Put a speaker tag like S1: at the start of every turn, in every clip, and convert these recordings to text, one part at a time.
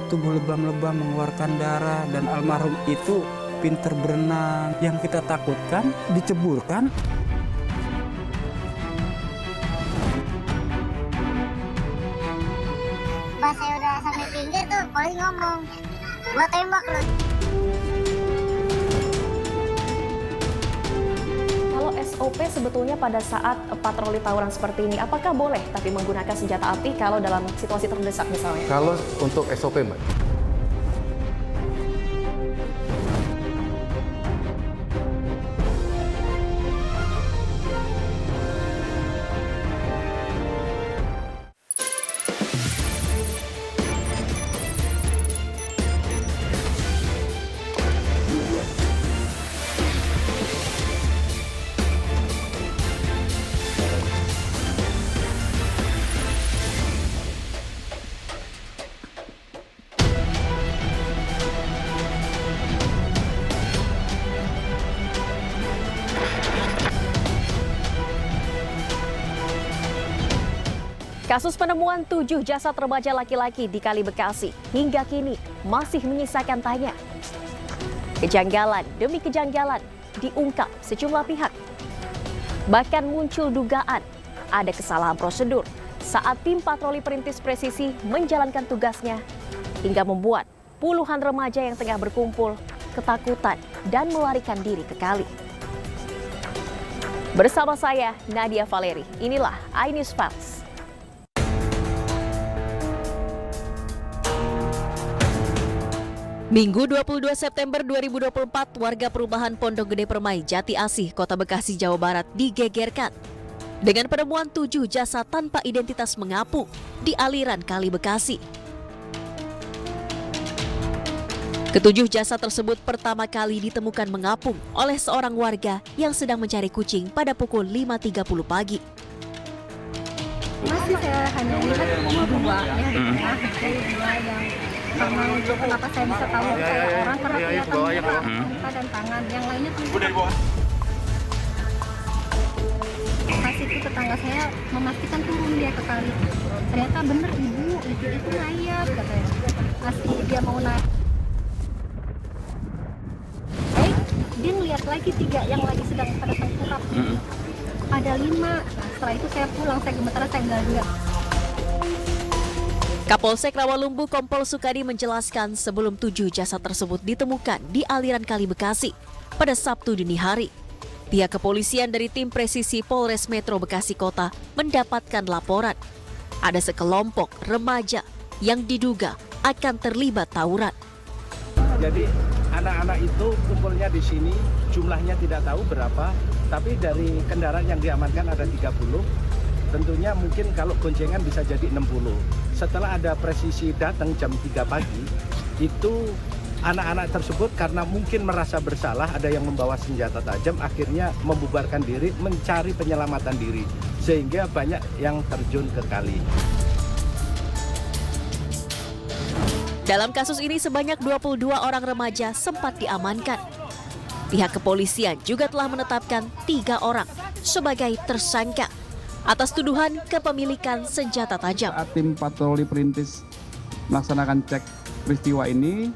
S1: tubuh lebam-lebam mengeluarkan darah, dan almarhum itu pinter berenang. Yang kita takutkan diceburkan.
S2: Pas saya udah sampai pinggir tuh, polisi ngomong, gua tembak lu.
S3: Kalau SOP sebetulnya pada saat patroli tawuran seperti ini, apakah boleh tapi menggunakan senjata api kalau dalam situasi terdesak misalnya?
S4: Kalau untuk SOP, Mbak,
S3: Kasus penemuan 7 jasad remaja laki-laki di Kali Bekasi hingga kini masih menyisakan tanya. Kejanggalan demi kejanggalan diungkap sejumlah pihak. Bahkan muncul dugaan ada kesalahan prosedur saat tim patroli perintis presisi menjalankan tugasnya hingga membuat puluhan remaja yang tengah berkumpul ketakutan dan melarikan diri ke kali. Bersama saya Nadia Valeri, inilah iNews Files. Minggu 22 September 2024, warga perumahan Pondok Gede Permai, Jati Asih, Kota Bekasi, Jawa Barat digegerkan dengan penemuan 7 jasad tanpa identitas mengapung di aliran Kali Bekasi. Ketujuh jasad tersebut pertama kali ditemukan mengapung oleh seorang warga yang sedang mencari kucing pada pukul 5.30 pagi.
S5: Masih saya hanya lihat dua ya, dua yang karena kenapa saya bisa tahu kayak orang karena kelihatan muka dan tangan, yang lainnya tuh. Kasih itu tetangga saya memastikan turun dia ke kali. Ternyata bener ibu itu layar katanya. Asli dia mau naik. Dia ngeliat lagi 3 yang lagi sedang pada tengkurap. Ada 5. Nah, setelah itu saya pulang, saya gemeteran, saya nggak lihat.
S3: Kapolsek Rawalumbu Kompol Sukadi menjelaskan sebelum 7 jasad tersebut ditemukan di aliran Kali Bekasi pada Sabtu dini hari. Pihak kepolisian dari tim presisi Polres Metro Bekasi Kota mendapatkan laporan ada sekelompok remaja yang diduga akan terlibat tawuran.
S6: Jadi anak-anak itu kumpulnya di sini, jumlahnya tidak tahu berapa, tapi dari kendaraan yang diamankan ada 30. Tentunya mungkin kalau goncengan bisa jadi 60. Setelah ada presisi datang jam 3 pagi, itu anak-anak tersebut karena mungkin merasa bersalah, ada yang membawa senjata tajam, akhirnya membubarkan diri, mencari penyelamatan diri. Sehingga banyak yang terjun ke kali.
S3: Dalam kasus ini sebanyak 22 orang remaja sempat diamankan. Pihak kepolisian juga telah menetapkan 3 orang sebagai tersangka atas tuduhan kepemilikan senjata tajam.
S1: Saat tim patroli perintis melaksanakan cek peristiwa ini,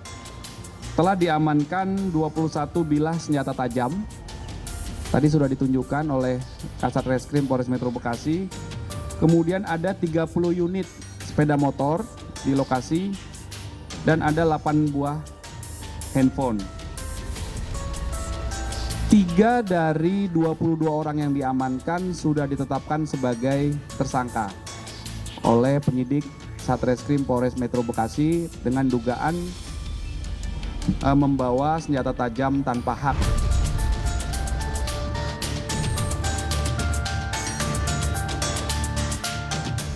S1: telah diamankan 21 bilah senjata tajam. Tadi sudah ditunjukkan oleh Kasat Reskrim Polres Metro Bekasi. Kemudian ada 30 unit sepeda motor di lokasi dan ada 8 buah handphone. 3 dari 22 orang yang diamankan sudah ditetapkan sebagai tersangka oleh penyidik Satreskrim Polres Metro Bekasi dengan dugaan membawa senjata tajam tanpa hak.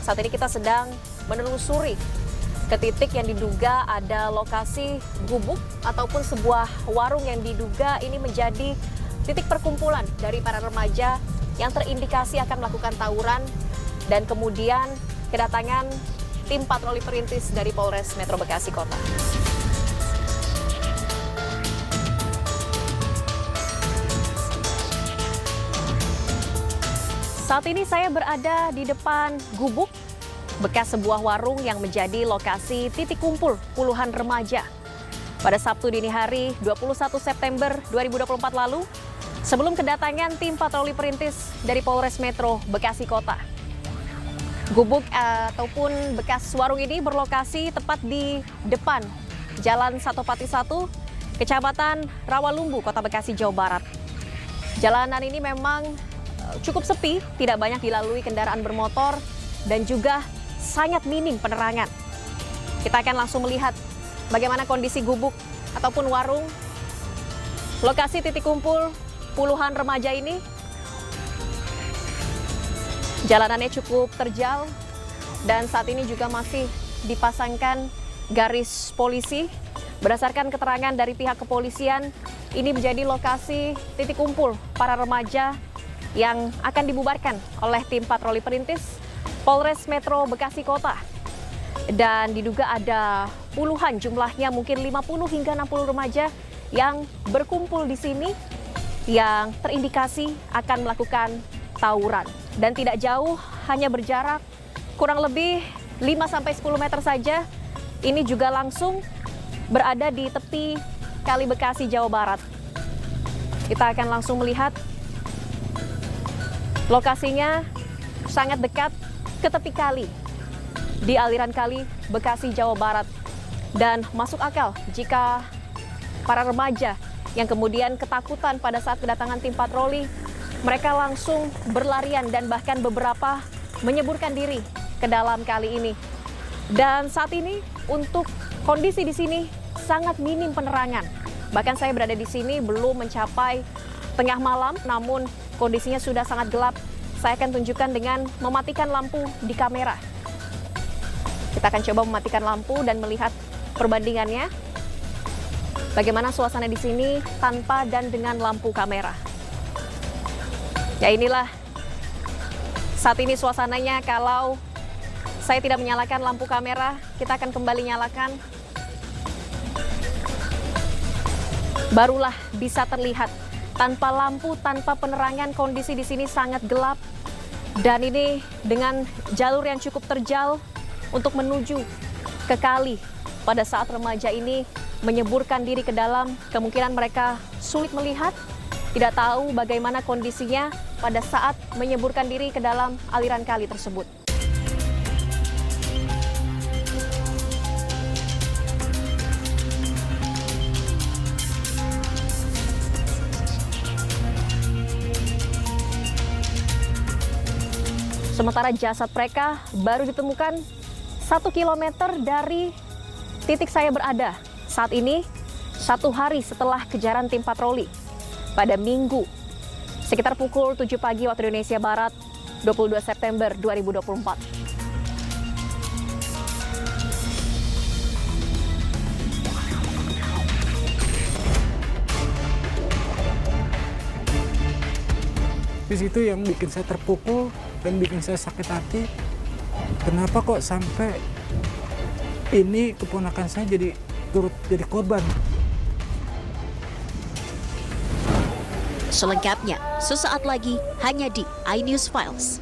S3: Saat ini kita sedang menelusuri ke titik yang diduga ada lokasi gubuk ataupun sebuah warung yang diduga ini menjadi titik perkumpulan dari para remaja yang terindikasi akan melakukan tawuran dan kemudian kedatangan tim patroli perintis dari Polres Metro Bekasi Kota. Saat ini saya berada di depan gubuk bekas sebuah warung yang menjadi lokasi titik kumpul puluhan remaja. Pada Sabtu dini hari 21 September 2024 lalu, sebelum kedatangan tim patroli perintis dari Polres Metro Bekasi Kota. Gubuk ataupun bekas warung ini berlokasi tepat di depan Jalan Satopati 1, Kecamatan Rawalumbu, Kota Bekasi, Jawa Barat. Jalanan ini memang cukup sepi, tidak banyak dilalui kendaraan bermotor, dan juga sangat minim penerangan. Kita akan langsung melihat bagaimana kondisi gubuk ataupun warung, lokasi titik kumpul puluhan remaja ini. Jalanannya cukup terjal dan saat ini juga masih dipasangkan garis polisi. Berdasarkan keterangan dari pihak kepolisian, ini menjadi lokasi titik kumpul para remaja yang akan dibubarkan oleh tim patroli perintis Polres Metro Bekasi Kota. Dan diduga ada puluhan, jumlahnya mungkin 50 hingga 60 remaja yang berkumpul di sini yang terindikasi akan melakukan tawuran. Dan tidak jauh, hanya berjarak kurang lebih 5-10 meter saja, ini juga langsung berada di tepi Kali Bekasi, Jawa Barat. Kita akan langsung melihat lokasinya sangat dekat ke tepi kali di aliran Kali Bekasi, Jawa Barat. Dan masuk akal jika para remaja yang kemudian ketakutan pada saat kedatangan tim patroli, mereka langsung berlarian dan bahkan beberapa menyeburkan diri ke dalam kali ini. Dan saat ini untuk kondisi di sini sangat minim penerangan. Bahkan saya berada di sini belum mencapai tengah malam, namun kondisinya sudah sangat gelap. Saya akan tunjukkan dengan mematikan lampu di kamera. Kita akan coba mematikan lampu dan melihat perbandingannya. Bagaimana suasana di sini tanpa dan dengan lampu kamera. Ya, inilah saat ini suasananya. Kalau saya tidak menyalakan lampu kamera, kita akan kembali nyalakan. Barulah bisa terlihat. Tanpa lampu, tanpa penerangan, kondisi di sini sangat gelap. Dan ini dengan jalur yang cukup terjal untuk menuju ke kali. Pada saat remaja ini menyeburkan diri ke dalam, kemungkinan mereka sulit melihat, tidak tahu bagaimana kondisinya pada saat menyeburkan diri ke dalam aliran kali tersebut. Sementara jasad mereka baru ditemukan 1 kilometer dari titik saya berada saat ini, 1 hari setelah kejaran tim patroli pada Minggu sekitar pukul 7 pagi waktu Indonesia Barat, 22 September 2024.
S4: Di situ yang bikin saya terpukul dan bikin saya sakit hati. Kenapa kok sampai ini keponakan saya turut jadi korban?
S3: Selengkapnya sesaat lagi hanya di iNews Files.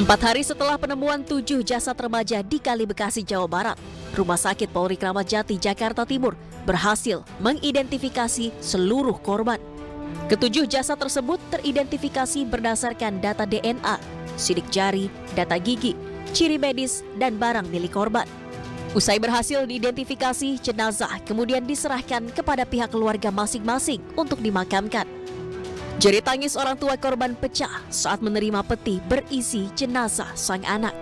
S3: 4 hari setelah penemuan 7 jasad remaja di Kali Bekasi, Jawa Barat, Rumah Sakit Polri Kramat Jati, Jakarta Timur berhasil mengidentifikasi seluruh korban. Ketujuh jasad tersebut teridentifikasi berdasarkan data DNA, sidik jari, data gigi, ciri medis, dan barang milik korban. Usai berhasil diidentifikasi, jenazah kemudian diserahkan kepada pihak keluarga masing-masing untuk dimakamkan. Jerit tangis orang tua korban pecah saat menerima peti berisi jenazah sang anak.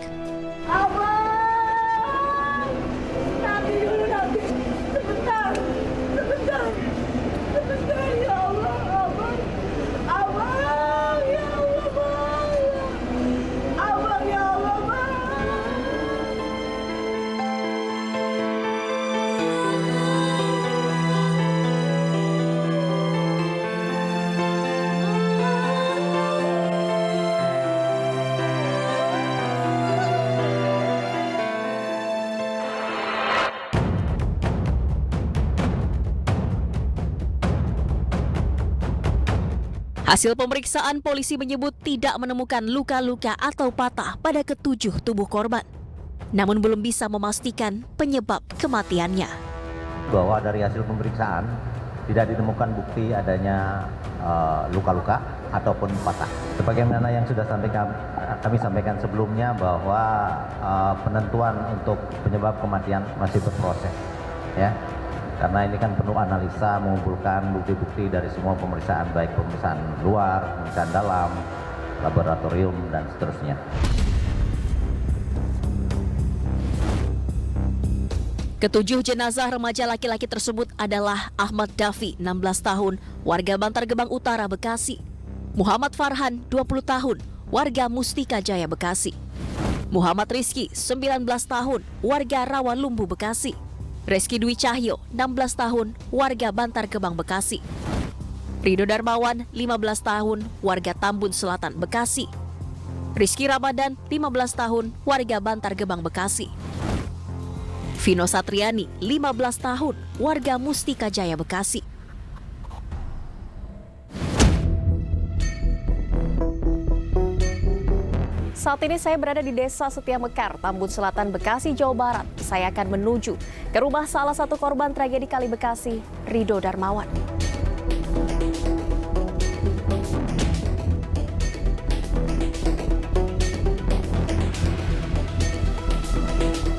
S3: Hasil pemeriksaan, polisi menyebut tidak menemukan luka-luka atau patah pada ketujuh tubuh korban. Namun belum bisa memastikan penyebab kematiannya.
S7: Bahwa dari hasil pemeriksaan tidak ditemukan bukti adanya luka-luka ataupun patah. Sebagaimana yang sudah kami sampaikan sebelumnya bahwa penentuan untuk penyebab kematian masih berproses, ya. Karena ini kan penuh analisa, mengumpulkan bukti-bukti dari semua pemeriksaan, baik pemeriksaan luar, pemeriksaan dalam, laboratorium, dan seterusnya.
S3: Ketujuh jenazah remaja laki-laki tersebut adalah Ahmad Dafi, 16 tahun, warga Bantar Gebang Utara, Bekasi. Muhammad Farhan, 20 tahun, warga Mustika Jaya, Bekasi. Muhammad Rizky, 19 tahun, warga Rawalumbu, Bekasi. Reski Dwi Cahyo, 16 tahun, warga Bantar Gebang, Bekasi. Rido Darmawan, 15 tahun, warga Tambun Selatan, Bekasi. Rizky Ramadan, 15 tahun, warga Bantar Gebang, Bekasi. Vino Satriani, 15 tahun, warga Mustika Jaya, Bekasi. Saat ini saya berada di Desa Setia Mekar, Tambun Selatan, Bekasi, Jawa Barat. Saya akan menuju ke rumah salah satu korban tragedi Kali Bekasi, Rido Darmawan.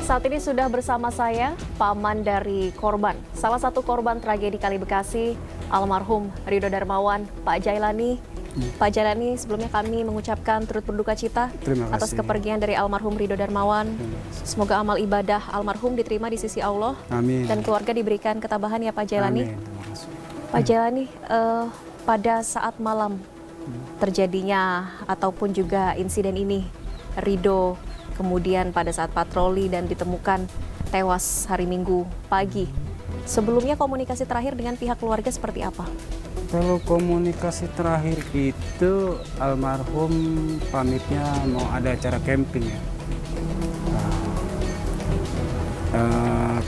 S3: Saat ini sudah bersama saya paman dari korban, salah satu korban tragedi Kali Bekasi, almarhum Rido Darmawan, Pak Jailani. Pak Jailani, sebelumnya kami mengucapkan turut berduka cita atas kepergian dari almarhum Rido Darmawan. Semoga amal ibadah almarhum diterima di sisi Allah.
S4: Amin.
S3: Dan keluarga diberikan ketabahan ya Pak Jailani.
S4: Amin.
S3: Pak Jailani, pada saat malam terjadinya ataupun juga insiden ini, Rido kemudian pada saat patroli dan ditemukan tewas hari Minggu pagi. Sebelumnya komunikasi terakhir dengan pihak keluarga seperti apa?
S4: Kalau komunikasi terakhir itu almarhum pamitnya mau ada acara camping ya.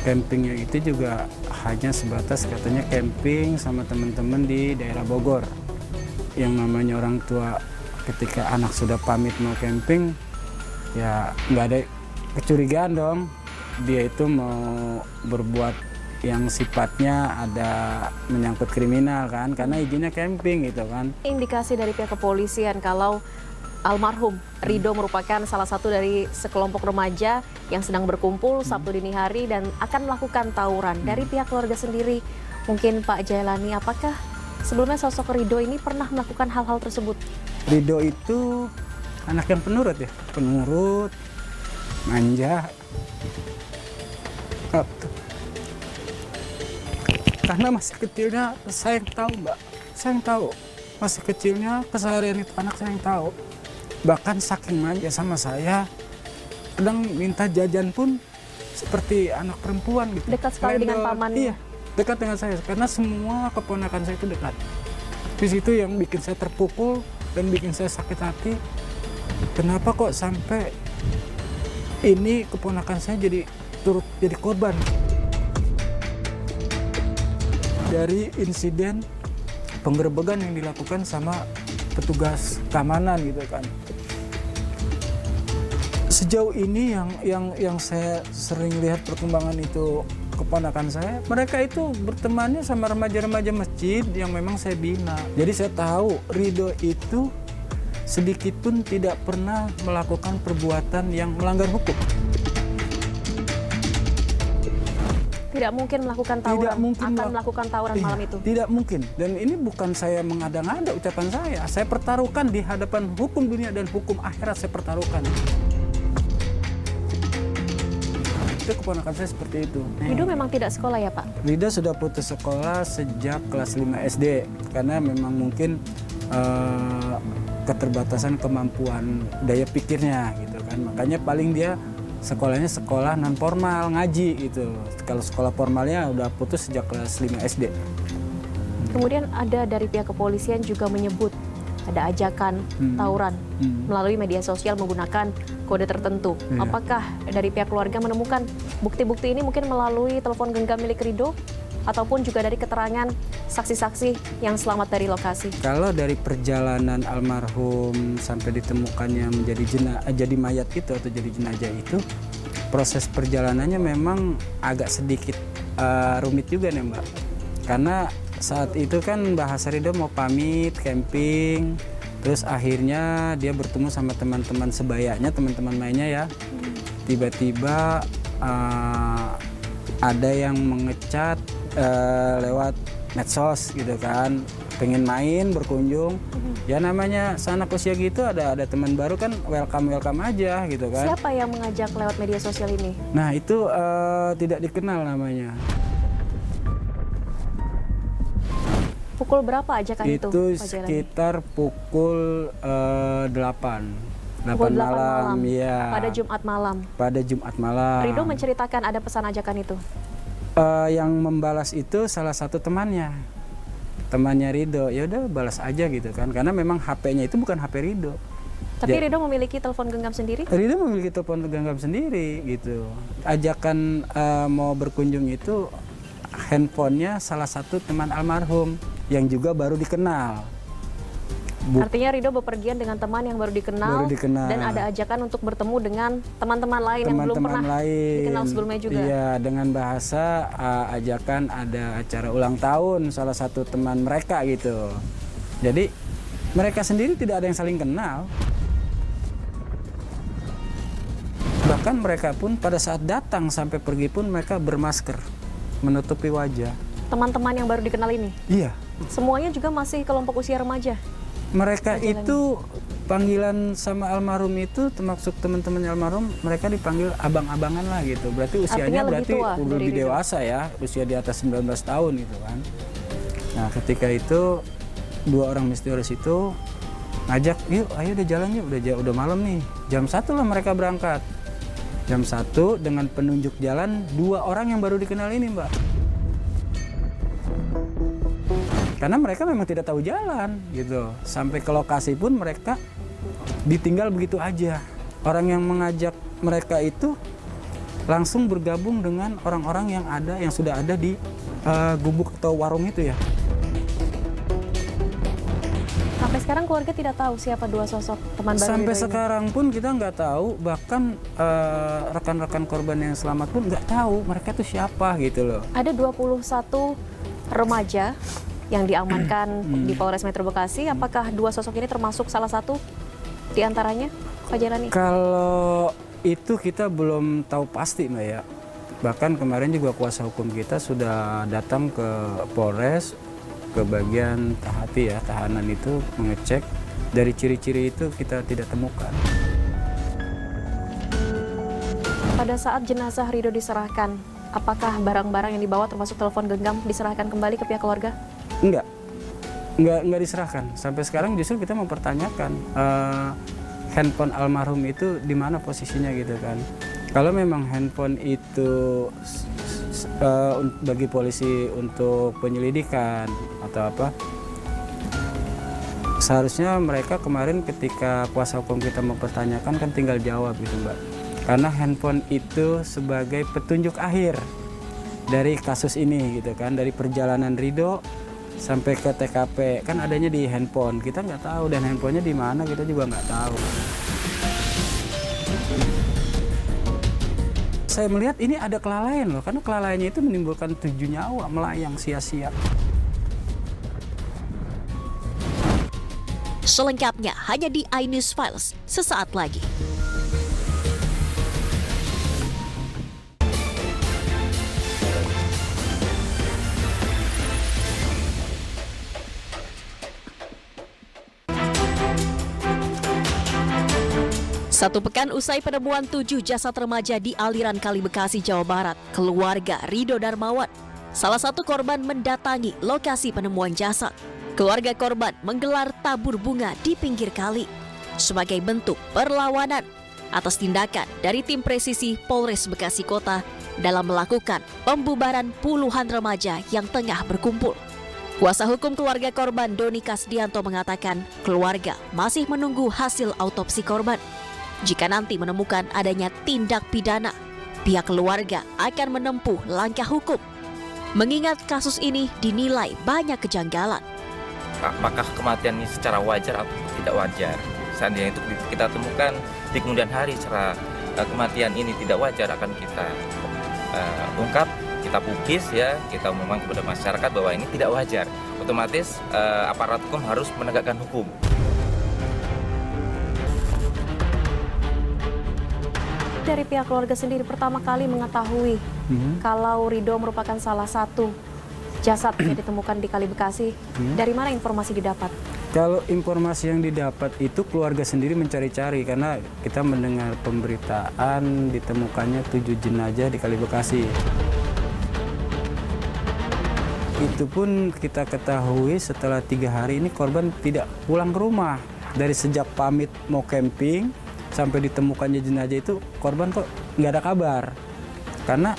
S4: Campingnya itu juga hanya sebatas katanya camping sama teman-teman di daerah Bogor. Yang namanya orang tua ketika anak sudah pamit mau camping, ya nggak ada kecurigaan dong. Dia itu mau berbuat yang sifatnya ada menyangkut kriminal kan, karena izinnya camping gitu kan.
S3: Indikasi dari pihak kepolisian kalau almarhum Rido merupakan salah satu dari sekelompok remaja yang sedang berkumpul Sabtu dini hari dan akan melakukan tawuran. Dari pihak keluarga sendiri, mungkin Pak Jailani, apakah sebelumnya sosok Rido ini pernah melakukan hal-hal tersebut?
S4: Rido itu anak yang penurut ya, penurut, manja. Karena masih kecilnya saya yang tahu Mbak, saya yang tahu. Masih kecilnya keseharian itu anak saya yang tahu. Bahkan saking manja sama saya, kadang minta jajan pun seperti anak perempuan gitu.
S3: Dekat sekali dengan pamannya?
S4: Iya, dekat dengan saya, karena semua keponakan saya itu dekat. Di situ yang bikin saya terpukul dan bikin saya sakit hati. Kenapa kok sampai ini keponakan saya turut jadi korban dari insiden penggerebekan yang dilakukan sama petugas keamanan gitu kan. Sejauh ini yang saya sering lihat perkembangan itu keponakan saya, mereka itu bertemannya sama remaja-remaja masjid yang memang saya bina. Jadi saya tahu Rido itu sedikit pun tidak pernah melakukan perbuatan yang melanggar hukum.
S3: Tidak mungkin melakukan tawuran, melakukan tawuran malam itu?
S4: Tidak mungkin, dan ini bukan saya mengada-ngada ucapan saya pertaruhkan di hadapan hukum dunia dan hukum akhirat, saya pertaruhkan. Itu keponakan saya seperti itu.
S3: Rido memang tidak sekolah ya Pak?
S4: Rido sudah putus sekolah sejak kelas 5 SD, karena memang mungkin keterbatasan kemampuan daya pikirnya gitu kan, makanya paling dia sekolahnya sekolah non formal, ngaji gitu. Kalau sekolah formalnya udah putus sejak kelas 5 SD.
S3: Kemudian ada dari pihak kepolisian juga menyebut ada ajakan tawuran melalui media sosial menggunakan kode tertentu.
S4: Iya.
S3: Apakah dari pihak keluarga menemukan bukti-bukti ini mungkin melalui telepon genggam milik Rido ataupun juga dari keterangan saksi-saksi yang selamat dari lokasi?
S4: Kalau dari perjalanan almarhum sampai ditemukannya jadi mayat itu atau jadi jenazah itu, proses perjalanannya memang agak sedikit rumit juga nih Mbak. Karena saat itu kan bahasa Ridho mau pamit camping, terus akhirnya dia bertemu sama teman-teman sebayanya, teman-teman mainnya ya. Tiba-tiba ada yang mengecat lewat medsos gitu kan, pengen main berkunjung. Ya namanya anak usia gitu ada teman baru kan welcome aja gitu kan.
S3: Siapa yang mengajak lewat media sosial ini?
S4: Nah itu tidak dikenal namanya.
S3: Pukul berapa ajakan itu?
S4: Itu
S3: Pak Jailani?
S4: sekitar pukul 8
S3: Pukul 8
S4: malam ya.
S3: Pada Jumat malam.
S4: Pada Jumat malam.
S3: Ridho menceritakan ada pesan ajakan itu.
S4: Yang membalas itu salah satu temannya Ridho. Ya udah balas aja gitu kan, karena memang HP-nya itu bukan HP Ridho.
S3: Tapi Ridho memiliki telepon genggam sendiri?
S4: Ridho memiliki telepon genggam sendiri gitu. Ajakan mau berkunjung itu handphonenya salah satu teman almarhum yang juga baru dikenal.
S3: Artinya Ridho bepergian dengan teman yang baru dikenal, dan ada ajakan untuk bertemu dengan teman-teman lain yang belum pernah dikenal sebelumnya juga.
S4: Iya, dengan bahasa ajakan ada acara ulang tahun salah satu teman mereka gitu. Jadi mereka sendiri tidak ada yang saling kenal. Bahkan mereka pun pada saat datang sampai pergi pun mereka bermasker, menutupi wajah.
S3: Teman-teman yang baru dikenal ini?
S4: Iya.
S3: Semuanya juga masih kelompok usia remaja?
S4: Mereka itu panggilan sama almarhum itu termasuk teman-teman almarhum, mereka dipanggil abang-abangan lah gitu. Berarti usianya lebih dewasa ya, usia di atas 19 tahun gitu kan. Nah ketika itu dua orang misterius itu ngajak, yuk ayo udah jalan yuk, udah malam nih. Jam 1 lah mereka berangkat. Jam 1 dengan penunjuk jalan 2 orang yang baru dikenal ini Mbak. Karena mereka memang tidak tahu jalan gitu. Sampai ke lokasi pun mereka ditinggal begitu aja. Orang yang mengajak mereka itu langsung bergabung dengan orang-orang yang sudah ada di gubuk atau warung itu ya.
S3: Sampai sekarang keluarga tidak tahu siapa dua sosok teman baru
S4: Sampai
S3: Ridho
S4: sekarang
S3: ini?
S4: pun kita nggak tahu, bahkan rekan-rekan korban yang selamat pun nggak tahu mereka itu siapa gitu loh.
S3: Ada 21 remaja yang diamankan di Polres Metro Bekasi. Apakah dua sosok ini termasuk salah satu di antaranya, Pak Jailani?
S4: Kalau itu kita belum tahu pasti Mbak ya. Bahkan kemarin juga kuasa hukum kita sudah datang ke Polres, ke bagian tahati ya, tahanan itu mengecek. Dari ciri-ciri itu kita tidak temukan.
S3: Pada saat jenazah Ridho diserahkan, apakah barang-barang yang dibawa termasuk telepon genggam diserahkan kembali ke pihak keluarga?
S4: Enggak diserahkan. Sampai sekarang justru kita mempertanyakan handphone almarhum itu di mana posisinya gitu kan. Kalau memang handphone itu bagi polisi untuk penyelidikan atau apa, seharusnya mereka kemarin ketika kuasa hukum kita mempertanyakan kan tinggal jawab gitu Mbak. Karena handphone itu sebagai petunjuk akhir dari kasus ini gitu kan, dari perjalanan Ridho sampai ke TKP kan adanya di handphone. Kita nggak tahu dan handphonenya di mana kita juga nggak tahu. Saya melihat ini ada kelalaian loh, karena kelalaiannya itu menimbulkan 7 nyawa melayang sia-sia.
S3: Selengkapnya hanya di iNews Files sesaat lagi. Satu pekan usai penemuan 7 jasad remaja di aliran Kali Bekasi, Jawa Barat, keluarga Ridho Darmawan, salah satu korban, mendatangi lokasi penemuan jasad. Keluarga korban menggelar tabur bunga di pinggir kali sebagai bentuk perlawanan atas tindakan dari tim presisi Polres Bekasi Kota dalam melakukan pembubaran puluhan remaja yang tengah berkumpul. Kuasa hukum keluarga korban Doni Kasdianto mengatakan keluarga masih menunggu hasil autopsi korban. Jika nanti menemukan adanya tindak pidana, pihak keluarga akan menempuh langkah hukum. mengingat kasus ini dinilai banyak kejanggalan.
S8: Apakah kematian ini secara wajar atau tidak wajar? Seandainya itu kita temukan di kemudian hari secara kematian ini tidak wajar, akan kita ungkap, kita publis ya, kita umumkan kepada masyarakat bahwa ini tidak wajar. Otomatis aparat hukum harus menegakkan hukum.
S3: Dari pihak keluarga sendiri pertama kali mengetahui kalau Ridho merupakan salah satu jasad yang ditemukan di Kali Bekasi. Dari mana informasi didapat?
S4: Kalau informasi yang didapat itu keluarga sendiri mencari-cari karena kita mendengar pemberitaan ditemukannya 7 jenazah di Kali Bekasi. Itu pun kita ketahui setelah 3 hari ini korban tidak pulang ke rumah. Dari sejak pamit mau camping sampai ditemukannya jenazah itu korban kok nggak ada kabar. Karena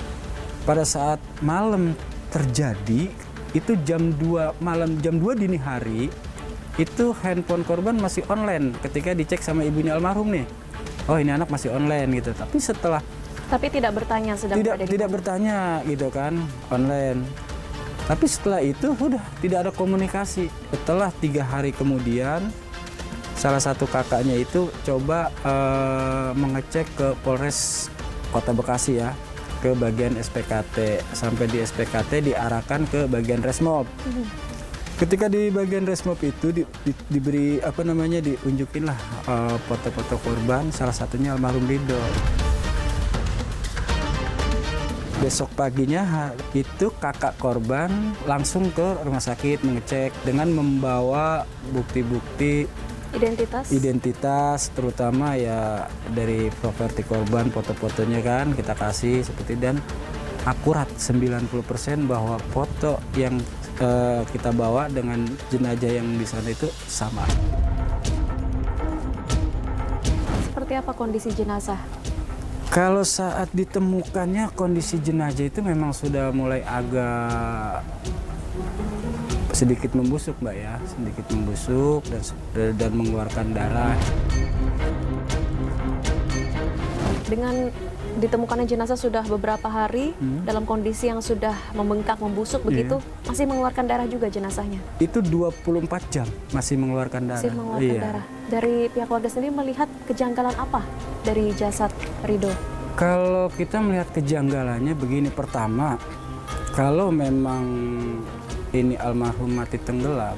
S4: pada saat malam terjadi itu jam 2 malam, jam 2 dini hari itu handphone korban masih online ketika dicek sama ibunya almarhum nih. Oh ini anak masih online gitu. Tapi tidak bertanya tidak bertanya gitu kan, online. Tapi setelah itu udah tidak ada komunikasi. Setelah 3 hari kemudian salah satu kakaknya itu coba mengecek ke Polres Kota Bekasi ya, ke bagian SPKT. Sampai di SPKT diarahkan ke bagian Resmob. Ketika di bagian Resmob itu diberi diunjukin lah foto-foto korban, salah satunya almarhum Ridho. Besok paginya itu kakak korban langsung ke rumah sakit mengecek dengan membawa bukti-bukti identitas, terutama ya dari properti korban, foto-fotonya kan kita kasih seperti, dan akurat 90% bahwa foto yang kita bawa dengan jenazah yang di sana itu sama.
S3: Seperti apa kondisi jenazah?
S4: Kalau saat ditemukannya kondisi jenazah itu memang sudah mulai agak sedikit membusuk Mbak ya, sedikit membusuk dan mengeluarkan darah.
S3: Dengan ditemukannya jenazah sudah beberapa hari dalam kondisi yang sudah membengkak, membusuk begitu, masih mengeluarkan darah juga jenazahnya?
S4: Itu 24 jam masih mengeluarkan darah.
S3: Masih mengeluarkan darah. Dari pihak keluarga sendiri melihat kejanggalan apa dari jasad Ridho?
S4: Kalau kita melihat kejanggalannya begini, pertama, kalau memang ini almarhum mati tenggelam,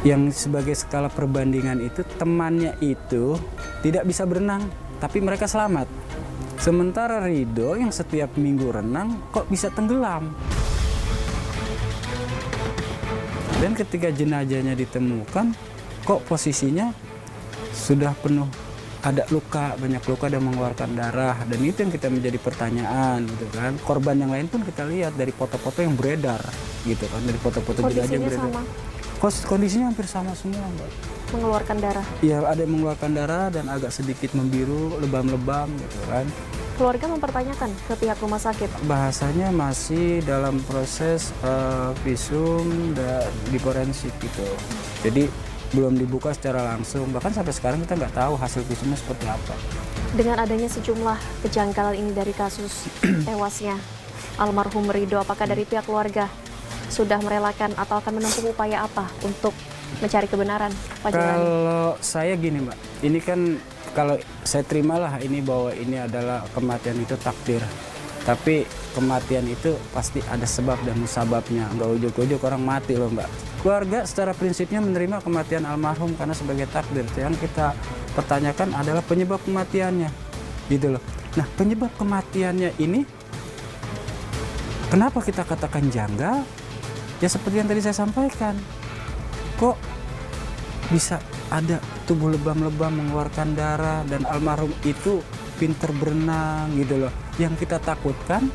S4: yang sebagai skala perbandingan itu temannya itu tidak bisa berenang, tapi mereka selamat. Sementara Ridho yang setiap minggu renang kok bisa tenggelam. Dan ketika jenazahnya ditemukan, kok posisinya sudah penuh, ada luka, banyak luka dan mengeluarkan darah. Dan itu yang kita menjadi pertanyaan gitu kan. Korban yang lain pun kita lihat dari foto-foto yang beredar gitu kan, dari foto-foto jenazah yang beredar. Kondisinya hampir sama semua, Mbak.
S3: Mengeluarkan darah?
S4: Iya, ada yang mengeluarkan darah dan agak sedikit membiru, lebam-lebam gitu kan.
S3: Keluarga mempertanyakan ke pihak rumah sakit?
S4: Bahasanya masih dalam proses visum dan di forensik gitu. Jadi belum dibuka secara langsung, bahkan sampai sekarang kita nggak tahu hasil visumnya seperti apa.
S3: Dengan adanya sejumlah kejanggalan ini dari kasus tewasnya almarhum Ridho, apakah dari pihak keluarga sudah merelakan atau akan menempuh upaya apa untuk mencari kebenaran Pak Jelani?
S4: Kalau saya gini Mbak, ini kan kalau saya terimalah ini bahwa ini adalah kematian itu takdir. Tapi kematian itu pasti ada sebab dan musababnya. Nggak ujuk-ujuk orang mati loh Mbak. Keluarga secara prinsipnya menerima kematian almarhum karena sebagai takdir. Yang kita pertanyakan adalah penyebab kematiannya. Gitu loh. Nah penyebab kematiannya ini kenapa kita katakan janggal? Ya seperti yang tadi saya sampaikan. Kok bisa ada tubuh lebam-lebam mengeluarkan darah dan almarhum itu pinter berenang gitu loh. Yang kita takutkan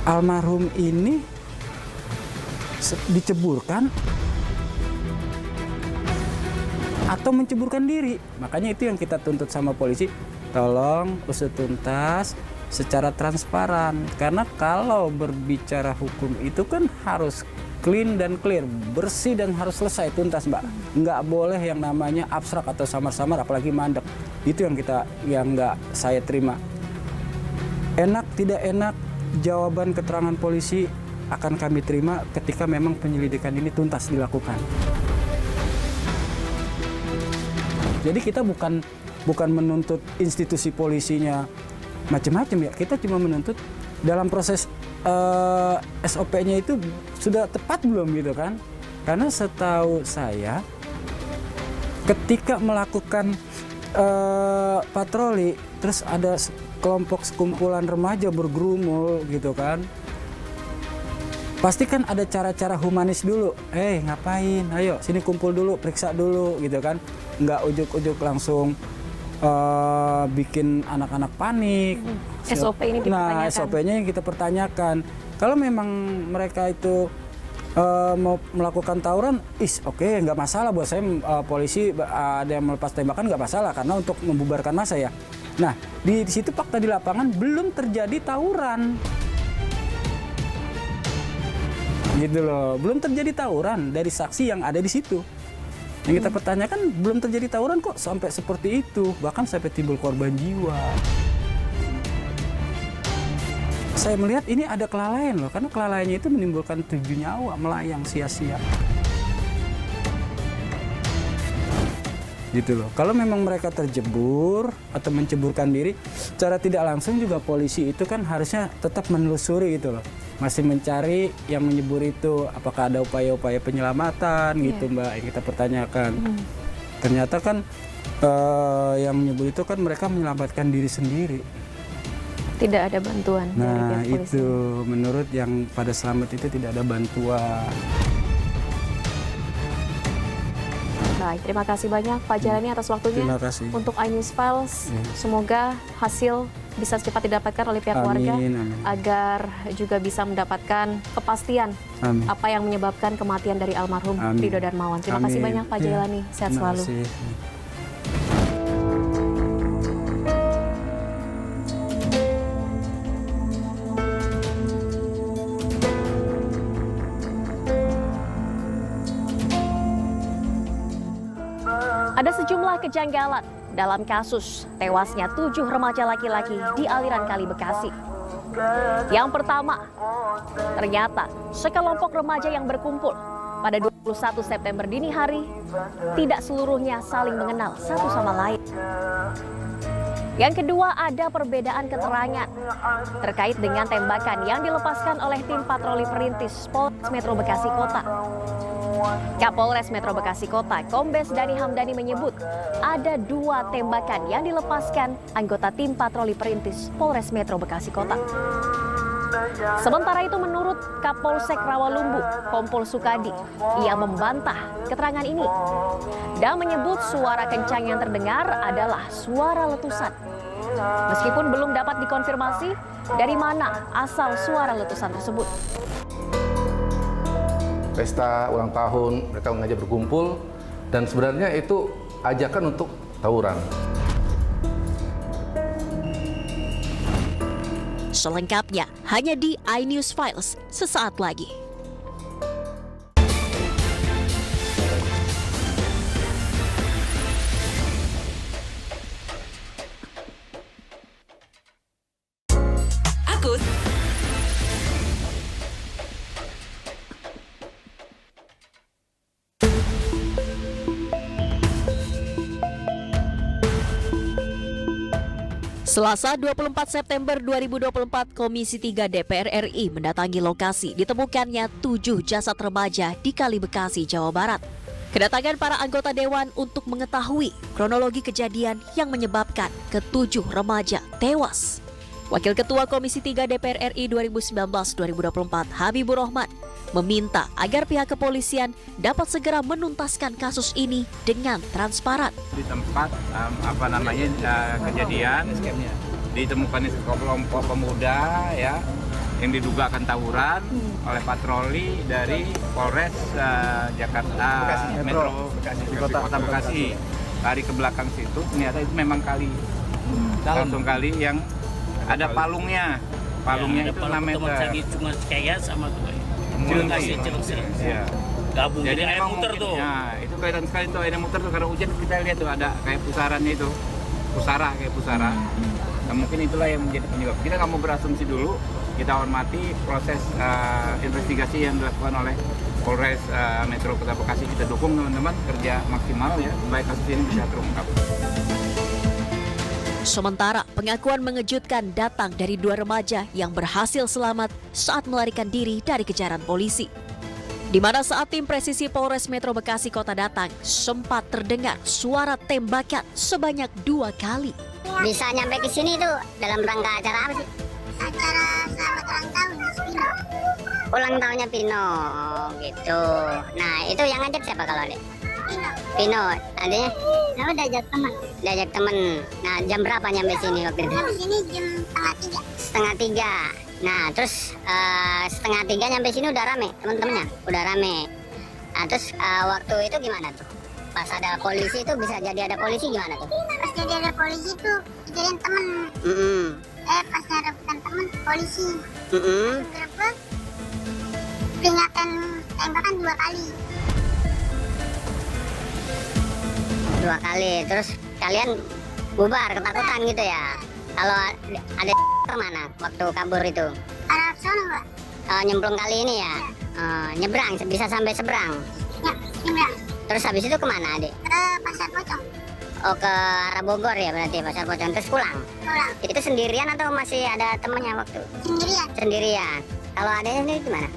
S4: almarhum ini diceburkan atau menceburkan diri. Makanya itu yang kita tuntut sama polisi, tolong usut tuntas secara transparan. Karena kalau berbicara hukum itu kan harus clean dan clear, bersih dan harus selesai tuntas Mbak. Nggak boleh yang namanya abstrak atau samar-samar, apalagi mandek. Itu yang nggak saya terima. Enak tidak enak jawaban keterangan polisi akan kami terima ketika memang penyelidikan ini tuntas dilakukan. Jadi kita bukan menuntut institusi polisinya macam-macam ya, kita cuma menuntut dalam proses SOP-nya itu sudah tepat belum gitu kan? Karena setahu saya ketika melakukan patroli terus ada kelompok sekumpulan remaja bergerumul gitu kan, pasti kan ada cara-cara humanis dulu. Ngapain? Ayo sini kumpul dulu, periksa dulu gitu kan. Nggak ujuk-ujuk langsung bikin anak-anak panik.
S3: SOP ini dipertanyakan.
S4: Nah, SOP-nya yang kita pertanyakan. Kalau memang mereka itu mau melakukan tawuran, oke, nggak masalah buat saya. Polisi ada yang melepas tembakan nggak masalah karena untuk membubarkan massa ya. Nah, di situ fakta di lapangan belum terjadi tawuran. Gitu loh, belum terjadi tawuran dari saksi yang ada di situ. Yang kita pertanyakan belum terjadi tawuran kok sampai seperti itu, bahkan sampai timbul korban jiwa. Saya melihat ini ada kelalaian loh, karena kelalaiannya itu menimbulkan 7 nyawa melayang sia-sia. Gitu loh. Kalau memang mereka terjebur atau menceburkan diri, secara tidak langsung juga polisi itu kan harusnya tetap menelusuri gitu loh. Masih mencari yang menyebur itu, apakah ada upaya-upaya penyelamatan gitu Mbak, yang kita pertanyakan. Ternyata kan yang menyebur itu kan mereka menyelamatkan diri sendiri.
S3: Tidak ada bantuan dari
S4: Nah
S3: pihak polisi.
S4: itu menurut yang pada selamat itu tidak ada bantuan.
S3: Baik, terima kasih banyak Pak Jailani atas waktunya.
S4: Terima kasih.
S3: Untuk iNews Files, semoga hasil bisa cepat didapatkan oleh pihak keluarga agar juga bisa mendapatkan kepastian apa yang menyebabkan kematian dari almarhum Ridho Darmawan. Terima kasih banyak Pak Jailani, sehat selalu. Ada sejumlah kejanggalan dalam kasus tewasnya 7 remaja laki-laki di aliran Kali Bekasi. Yang pertama, ternyata sekelompok remaja yang berkumpul pada 21 September dini hari tidak seluruhnya saling mengenal satu sama lain. Yang kedua, ada perbedaan keterangan terkait dengan tembakan yang dilepaskan oleh tim patroli perintis Polres Metro Bekasi Kota. Kapolres Metro Bekasi Kota, Kombes Dhani Hamdani menyebut ada 2 tembakan yang dilepaskan anggota tim patroli perintis Polres Metro Bekasi Kota. Sementara itu menurut Kapolsek Rawalumbu, Kompol Sukadi, ia membantah keterangan ini dan menyebut suara kencang yang terdengar adalah suara letusan. Meskipun belum dapat dikonfirmasi dari mana asal suara letusan tersebut.
S9: Pesta ulang tahun, mereka mengajak berkumpul, dan sebenarnya itu ajakan untuk tawuran.
S3: Selengkapnya hanya di iNews Files sesaat lagi. Selasa 24 September 2024, Komisi 3 DPR RI mendatangi lokasi ditemukannya 7 jasad remaja di Kali Bekasi, Jawa Barat. Kedatangan para anggota Dewan untuk mengetahui kronologi kejadian yang menyebabkan ke-7 remaja tewas. Wakil Ketua Komisi 3 DPR RI 2019-2024, Habibur Rahman, meminta agar pihak kepolisian dapat segera menuntaskan kasus ini dengan transparan.
S10: Di tempat kejadian ditemukan sekelompok pemuda ya yang diduga akan tawuran oleh patroli dari Polres Jakarta Metro Kota Bekasi. Lari ke belakang situ, ternyata itu memang kali langsung kali yang ada palungnya. Palungnya itu 6 meter.
S11: Cuma kayak sama
S10: ya.
S11: Gabung.
S10: Jadi
S11: air muter tuh.
S10: Ya, itu kelihatan sekali tuh air muter tuh, karena hujan kita lihat tuh ada kayak pusarannya itu. Pusara kayak pusara. Nah, mungkin itulah yang menjadi penyebab. Kita nggak mau berasumsi dulu, kita hormati proses investigasi yang dilakukan oleh Polres Metro Kota Bekasi. Kita dukung teman-teman kerja maksimal ya, supaya kasus ini bisa terungkap.
S3: Sementara pengakuan mengejutkan datang dari 2 remaja yang berhasil selamat saat melarikan diri dari kejaran polisi. Di mana saat tim presisi Polres Metro Bekasi Kota datang, sempat terdengar suara tembakan sebanyak 2 kali.
S2: Bisa nyampe ke sini itu dalam rangka acara apa sih? Acara selamat ulang tahun Pino. Ulang tahunnya Pino, gitu. Nah, itu yang ngajak siapa kalau adek? Pino, adanya? Saya diajak teman. Diajak teman. Nah, jam berapa nyampe sini waktu itu? Nyampe sini jam setengah 3. Nah, terus setengah 3 nyampe sini udah rame teman-temannya, udah rame. Nah, terus waktu itu gimana tuh? Pas ada polisi itu bisa jadi ada polisi gimana tuh? Pas jadi ada polisi tuh dijadiin temen. Pas ngerebutan temen polisi. Gerebek, peringatan tembakan 2 kali. 2 kali, terus kalian bubar ketakutan gitu ya? Kalau ada kemana waktu kabur itu? Arah sana Mbak. Nyemplung kali ini ya? Nyebrang, bisa sampai seberang? Ya, nyebrang. Terus habis itu kemana adik? Ke Pasar Pocong. Oh, ke arah Bogor ya berarti, Pasar Pocong. Terus pulang? Pulang. Itu sendirian atau masih ada temannya waktu? Sendirian. Sendirian. Kalau adanya sendiri gimana?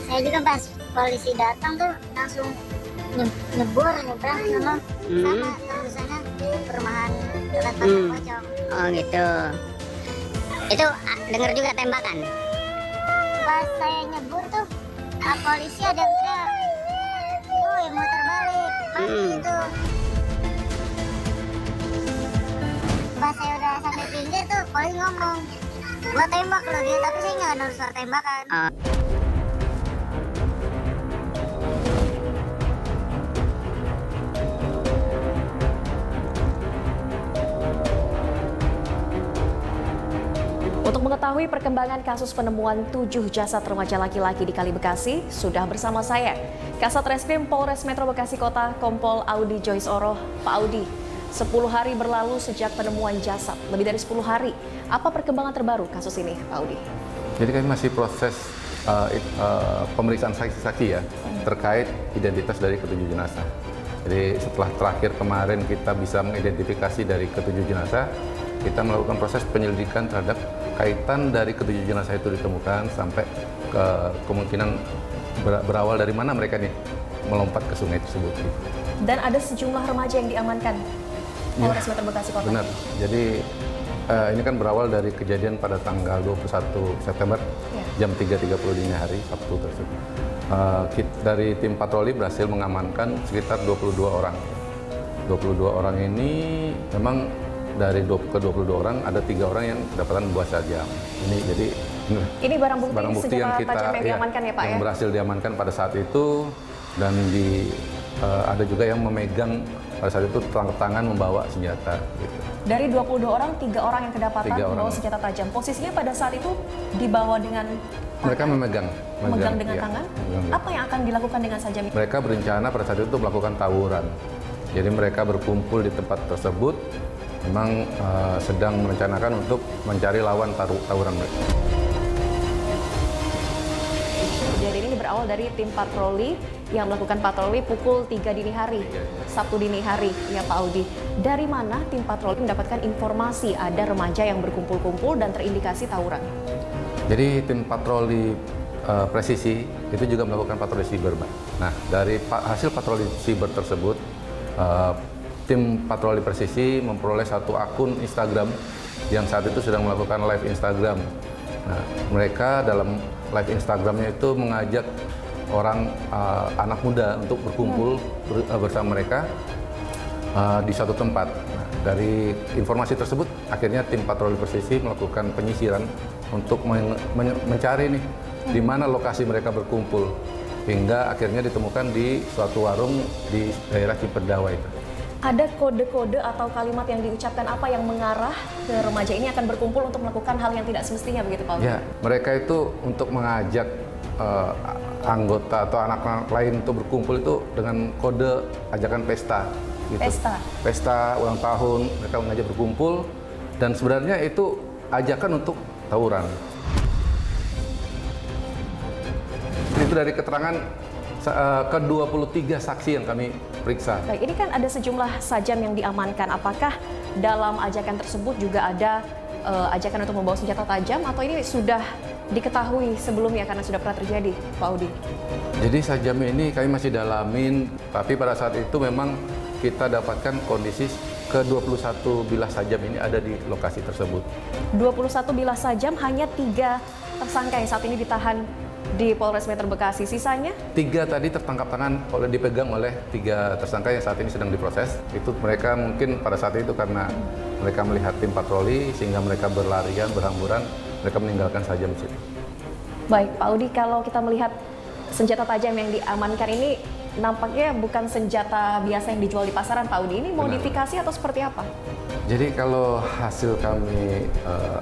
S2: Saya juga pas polisi datang tuh langsung nyebrang sama terusannya perumahan dekat Pasar Pocong. Oh gitu. Itu dengar juga tembakan? Pas saya nyebur tuh, polisi ada teriak, "Woi, muter balik." Gitu. Pas saya udah sampai pinggir tuh, polisi ngomong, "Gua tembak loh dia," tapi saya nggak dengar suara tembakan.
S3: Untuk mengetahui perkembangan kasus penemuan 7 jasad remaja laki-laki di Kali Bekasi, sudah bersama saya, Kasat Reskrim Polres Metro Bekasi Kota, Kompol Audi Joyce Oroh. Pak Audi, 10 hari berlalu sejak penemuan jasad, lebih dari 10 hari. Apa perkembangan terbaru kasus ini, Pak Audi?
S9: Jadi kami masih proses pemeriksaan saksi-saksi ya, terkait identitas dari ke-7 jenazah. Jadi setelah terakhir kemarin kita bisa mengidentifikasi dari ke-7 jenazah, kita melakukan proses penyelidikan terhadap kaitan dari ke-7 jenazah itu ditemukan sampai ke kemungkinan berawal dari mana mereka nih melompat ke sungai tersebut.
S3: Dan ada sejumlah remaja yang diamankan Polres Metro Bekasi Kota.
S9: Benar. Jadi ini kan berawal dari kejadian pada tanggal 21 September jam 3.30 dini hari Sabtu tersebut. Dari tim patroli berhasil mengamankan sekitar 22 orang. 22 orang ini memang dari ke-22 orang ada 3 orang yang kedapatan membawa sajam. Ini barang bukti
S3: yang tajam yang diamankan ya Pak
S9: yang berhasil diamankan pada saat itu, dan ada juga yang memegang pada saat itu tangan membawa senjata. Gitu.
S3: Dari 22 orang, 3 orang yang kedapatan membawa senjata tajam. Posisinya pada saat itu dibawa dengan tangan.
S9: Mereka memegang
S3: dengan tangan. Apa yang akan dilakukan dengan sajam itu?
S9: Mereka berencana pada saat itu melakukan tawuran. Jadi mereka berkumpul di tempat tersebut, memang sedang merencanakan untuk mencari lawan tawuran mereka.
S3: Kejadian ini berawal dari tim patroli yang melakukan patroli pukul 3 dini hari, Sabtu dini hari, ya Pak Audi. Dari mana tim patroli mendapatkan informasi ada remaja yang berkumpul-kumpul dan terindikasi tawuran?
S9: Jadi tim patroli presisi itu juga melakukan patroli siber, Mbak. Nah, dari hasil patroli siber tersebut, tim patroli presisi memperoleh satu akun Instagram yang saat itu sedang melakukan live Instagram. Nah, mereka dalam live Instagramnya itu mengajak orang anak muda untuk berkumpul bersama mereka di suatu tempat. Nah, dari informasi tersebut, akhirnya tim patroli presisi melakukan penyisiran untuk mencari nih di mana lokasi mereka berkumpul, hingga akhirnya ditemukan di suatu warung di daerah Cipedawa itu.
S3: Ada kode-kode atau kalimat yang diucapkan apa yang mengarah ke remaja ini akan berkumpul untuk melakukan hal yang tidak semestinya, begitu Pak?
S9: Ya, mereka itu untuk mengajak anggota atau anak-anak lain untuk berkumpul itu dengan kode ajakan pesta. Gitu. Pesta ulang tahun, mereka mengajak berkumpul, dan sebenarnya itu ajakan untuk tawuran. Itu dari keterangan ke-23 saksi yang kami periksa.
S3: Baik, ini kan ada sejumlah sajam yang diamankan. Apakah dalam ajakan tersebut juga ada ajakan untuk membawa senjata tajam atau ini sudah diketahui sebelumnya karena sudah pernah terjadi, Pak Audi?
S9: Jadi sajam ini kami masih dalamin, tapi pada saat itu memang kita dapatkan kondisi ke-21 bilah sajam ini ada di lokasi tersebut.
S3: 21 bilah sajam, hanya 3 tersangka yang saat ini ditahan di Polres Metro Bekasi. Sisanya?
S9: 3 tadi tertangkap tangan dipegang oleh 3 tersangka yang saat ini sedang diproses. Itu mereka mungkin pada saat itu karena mereka melihat tim patroli sehingga mereka berlarian, berhamburan, mereka meninggalkan sajam di situ.
S3: Baik, Pak Audi, kalau kita melihat senjata tajam yang diamankan ini nampaknya bukan senjata biasa yang dijual di pasaran, Pak Audi. Ini modifikasi atau seperti apa?
S9: Jadi kalau hasil kami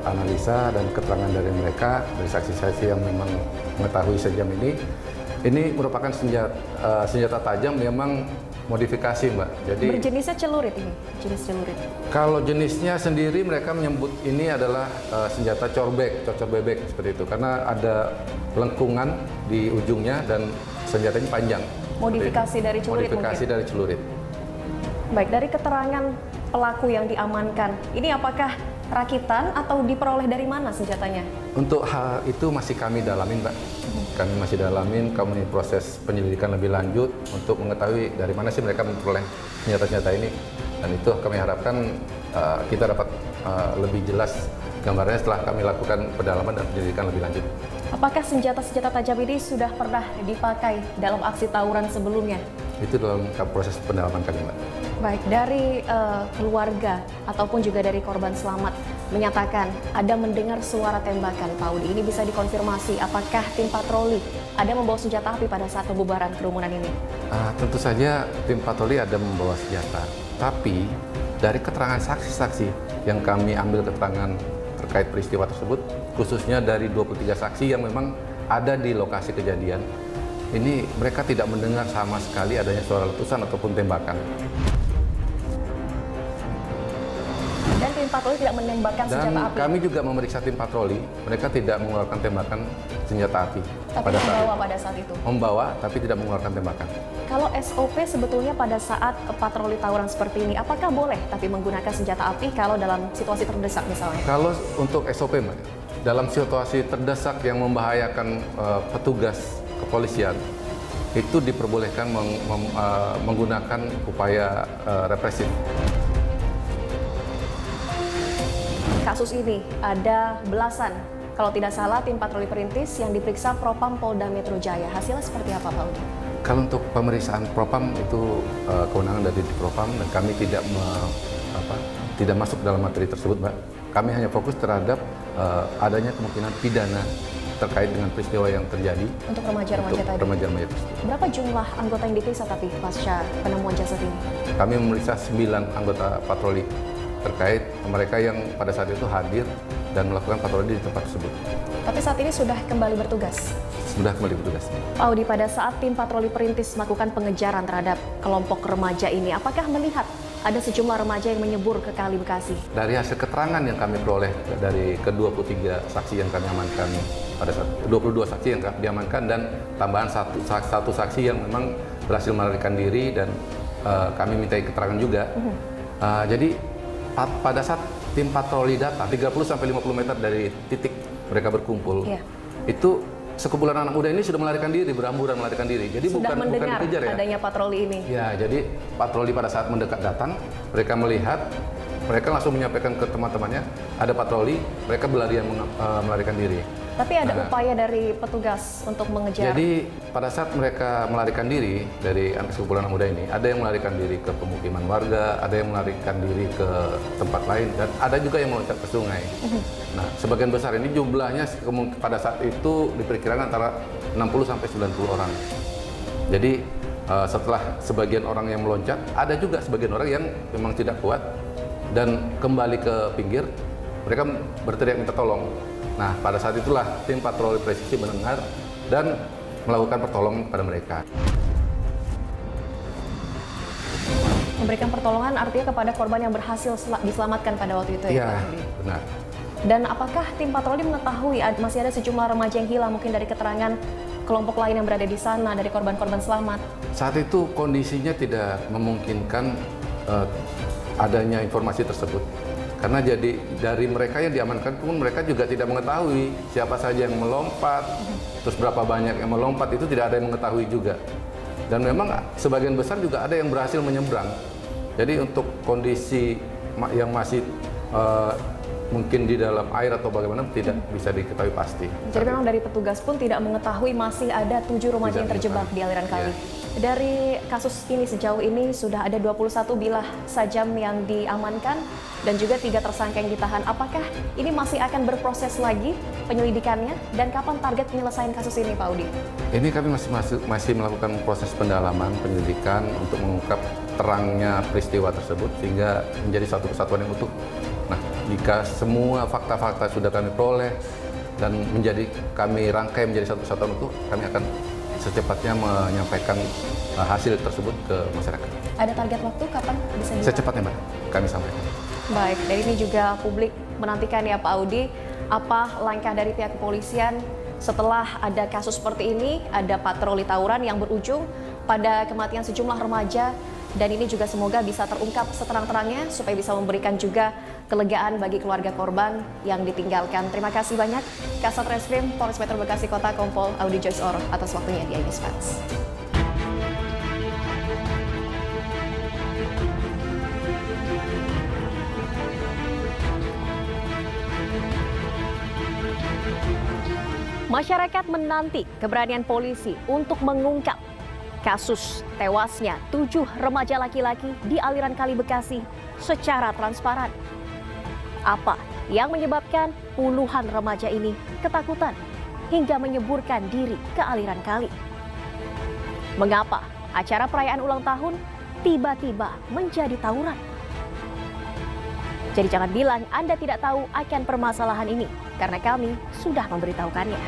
S9: analisa dan keterangan dari mereka, dari saksi-saksi yang memang mengetahui sajam ini merupakan senjata tajam memang modifikasi, Mbak. Jadi
S3: berjenisnya celurit ini, jenis celurit.
S9: Kalau jenisnya sendiri mereka menyebut ini adalah senjata cocor bebek seperti itu, karena ada lengkungan di ujungnya dan senjatanya panjang.
S3: Modifikasi dari celurit
S9: Modifikasi
S3: mungkin?
S9: dari celurit.
S3: Baik, dari keterangan pelaku yang diamankan, ini apakah rakitan atau diperoleh dari mana senjatanya?
S9: Untuk hal itu masih kami dalamin, Mbak. Kami masih dalamin, kami proses penyelidikan lebih lanjut untuk mengetahui dari mana sih mereka memperoleh senjata-senjata ini. Dan itu kami harapkan kita dapat lebih jelas gambarnya setelah kami lakukan pendalaman dan penyelidikan lebih lanjut.
S3: Apakah senjata-senjata tajam ini sudah pernah dipakai dalam aksi tawuran sebelumnya?
S9: Itu dalam proses pendalaman kami, Mbak.
S3: Baik, dari keluarga ataupun juga dari korban selamat menyatakan ada mendengar suara tembakan, Pak Audi. Ini bisa dikonfirmasi apakah tim patroli ada membawa senjata api pada saat pembubaran kerumunan ini?
S9: Tentu saja tim patroli ada membawa senjata, tapi dari keterangan saksi-saksi yang kami ambil keterangan terkait peristiwa tersebut, khususnya dari 23 saksi yang memang ada di lokasi kejadian, ini mereka tidak mendengar sama sekali adanya suara letusan ataupun tembakan.
S3: Dan tim patroli tidak menembakkan senjata api?
S9: Kami juga memeriksa tim patroli, mereka tidak mengeluarkan tembakan senjata api.
S3: Tapi membawa pada saat itu?
S9: Membawa, tapi tidak mengeluarkan tembakan.
S3: Kalau SOP sebetulnya pada saat patroli tawuran seperti ini, apakah boleh tapi menggunakan senjata api kalau dalam situasi terdesak misalnya?
S9: Kalau untuk SOP, Mbak, dalam situasi terdesak yang membahayakan petugas kepolisian, itu diperbolehkan menggunakan upaya represif.
S3: Kasus ini ada belasan, kalau tidak salah, tim patroli perintis yang diperiksa Propam Polda Metro Jaya. Hasilnya seperti apa, Pak Audi?
S9: Kalau untuk pemeriksaan Propam itu kewenangan dari Propam dan kami tidak masuk dalam materi tersebut, Mbak. Kami hanya fokus terhadap adanya kemungkinan pidana terkait dengan peristiwa yang terjadi
S3: untuk remaja-remaja tadi.
S9: Remaja-remaja tersebut.
S3: Berapa jumlah anggota yang diperiksa tapi pasca penemuan jasad ini?
S9: Kami memeriksa 9 anggota patroli terkait mereka yang pada saat itu hadir dan melakukan patroli di tempat tersebut.
S3: Tapi saat ini sudah kembali bertugas?
S9: Sudah kembali bertugas.
S3: Pak Audi, pada saat tim patroli perintis melakukan pengejaran terhadap kelompok remaja ini, apakah melihat ada sejumlah remaja yang menyebur ke Kali Bekasi?
S9: Dari hasil keterangan yang kami peroleh dari ke-23 saksi yang kami amankan pada saat 22 saksi yang diamankan dan tambahan satu saksi yang memang berhasil melarikan diri dan kami mintai keterangan juga. Jadi pada saat tim patroli datang 30-50 meter dari titik mereka berkumpul, itu sekumpulan anak muda ini sudah melarikan diri, berhamburan melarikan diri. Jadi
S3: sudah
S9: bukan dikejar ya.
S3: Adanya patroli ini.
S9: Ya, jadi patroli pada saat mendekat datang, mereka melihat, mereka langsung menyampaikan ke teman-temannya ada patroli, mereka berlarian melarikan diri.
S3: Tapi ada upaya dari petugas untuk mengejar.
S9: Jadi pada saat mereka melarikan diri dari sekumpulan anak muda ini, ada yang melarikan diri ke pemukiman warga, ada yang melarikan diri ke tempat lain, dan ada juga yang meloncat ke sungai. Nah, sebagian besar ini jumlahnya pada saat itu diperkirakan antara 60-90 orang. Jadi setelah sebagian orang yang meloncat, ada juga sebagian orang yang memang tidak kuat dan kembali ke pinggir, mereka berteriak minta tolong. Nah, pada saat itulah tim patroli presisi mendengar dan melakukan pertolongan kepada mereka.
S3: Memberikan pertolongan artinya kepada korban yang berhasil diselamatkan pada waktu itu ya?
S9: Iya, benar.
S3: Dan apakah tim patroli mengetahui masih ada sejumlah remaja yang hilang mungkin dari keterangan
S11: kelompok lain yang berada di sana dari korban-korban selamat?
S9: Saat itu kondisinya tidak memungkinkan adanya informasi tersebut. Karena jadi dari mereka yang diamankan pun mereka juga tidak mengetahui siapa saja yang melompat, terus berapa banyak yang melompat, itu tidak ada yang mengetahui juga. Dan memang sebagian besar juga ada yang berhasil menyeberang. Jadi untuk kondisi yang masih mungkin di dalam air atau bagaimana tidak bisa diketahui pasti.
S11: Jadi memang dari petugas pun tidak mengetahui masih ada 7 remaja yang terjebak di aliran kali. Dari kasus ini sejauh ini sudah ada 21 bilah sajam yang diamankan dan juga 3 tersangka yang ditahan. Apakah ini masih akan berproses lagi penyelidikannya dan kapan target penyelesaian kasus ini, Pak Audi?
S9: Ini kami masih melakukan proses pendalaman penyelidikan untuk mengungkap terangnya peristiwa tersebut sehingga menjadi satu kesatuan yang utuh. Nah, jika semua fakta-fakta sudah kami peroleh dan kami rangkai menjadi satu kesatuan utuh, kami akan secepatnya menyampaikan hasil tersebut ke masyarakat.
S11: Ada target waktu kapan bisa dilakukan?
S9: Secepatnya, Mbak, kami sampaikan.
S3: Baik, dari ini juga publik menantikan ya Pak Audi, apa langkah dari pihak kepolisian setelah ada kasus seperti ini, ada patroli tawuran yang berujung pada kematian sejumlah remaja, dan ini juga semoga bisa terungkap seterang-terangnya supaya bisa memberikan juga kelegaan bagi keluarga korban yang ditinggalkan. Terima kasih banyak Kasat Reskrim Polres Metro Bekasi Kota Kompol Audi Joyce Oro atas waktunya di iNews Fans. Masyarakat menanti keberanian polisi untuk mengungkap kasus tewasnya 7 remaja laki-laki di aliran Kali Bekasi secara transparan. Apa yang menyebabkan puluhan remaja ini ketakutan hingga menyeburkan diri ke aliran kali? Mengapa acara perayaan ulang tahun tiba-tiba menjadi tawuran? Jadi jangan bilang Anda tidak tahu akan permasalahan ini, karena kami sudah memberitahukannya.